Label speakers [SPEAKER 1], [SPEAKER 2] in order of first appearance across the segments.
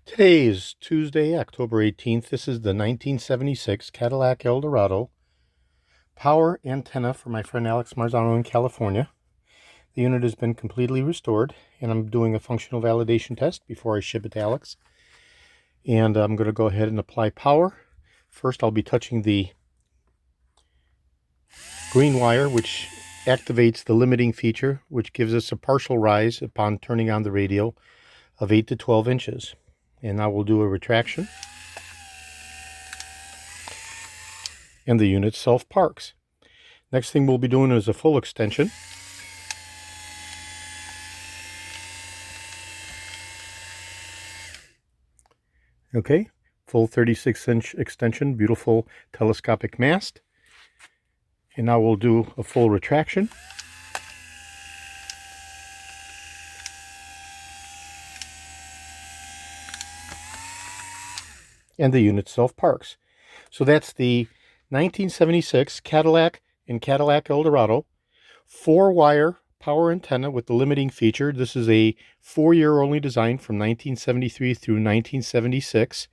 [SPEAKER 1] Today is Tuesday, October 18th. This is the 1976 Cadillac Eldorado power antenna for my friend Alex Marzano in California. The unit has been completely restored, and I'm doing a functional validation test before I ship it to Alex. And I'm going to go ahead and apply power. First, I'll be touching the green wire, which activates the limiting feature, which gives us a partial rise upon turning on the radio of 8 to 12 inches. And now we'll do a retraction. And the unit self-parks. Next thing we'll be doing is a full extension. Okay, full 36-inch extension, beautiful telescopic mast. And now we'll do a full retraction. And the unit self-parks. So that's the 1976 Cadillac and Cadillac Eldorado 4-wire power antenna with the limiting feature. This is a 4-year only design from 1973 through 1976,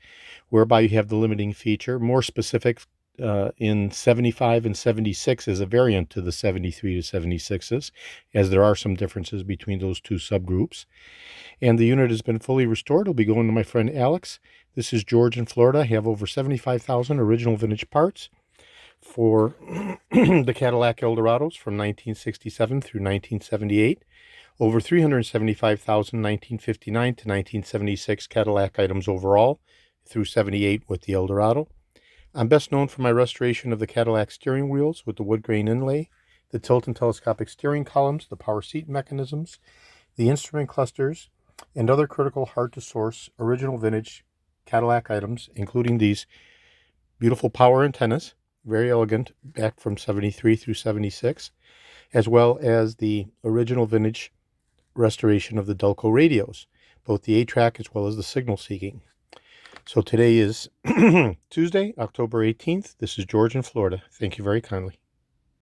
[SPEAKER 1] whereby you have the limiting feature. More specific in 75 and 76 is a variant to the 73 to 76s, as there are some differences between those two subgroups. And the unit has been fully restored. It'll be going to my friend Alex. This is George in Florida. I have over 75,000 original vintage parts for the Cadillac Eldorados from 1967 through 1978. Over 375,000 1959 to 1976 Cadillac items overall through 78 with the Eldorado. I'm best known for my restoration of the Cadillac steering wheels with the wood grain inlay, the tilt and telescopic steering columns, the power seat mechanisms, the instrument clusters, and other critical hard-to-source original vintage Cadillac items, including these beautiful power antennas, very elegant, back from 73 through 76, as well as the original vintage restoration of the Delco radios, both the 8-track as well as the signal seeking. So today is Tuesday, October 18th. This is George in Florida. Thank you very kindly.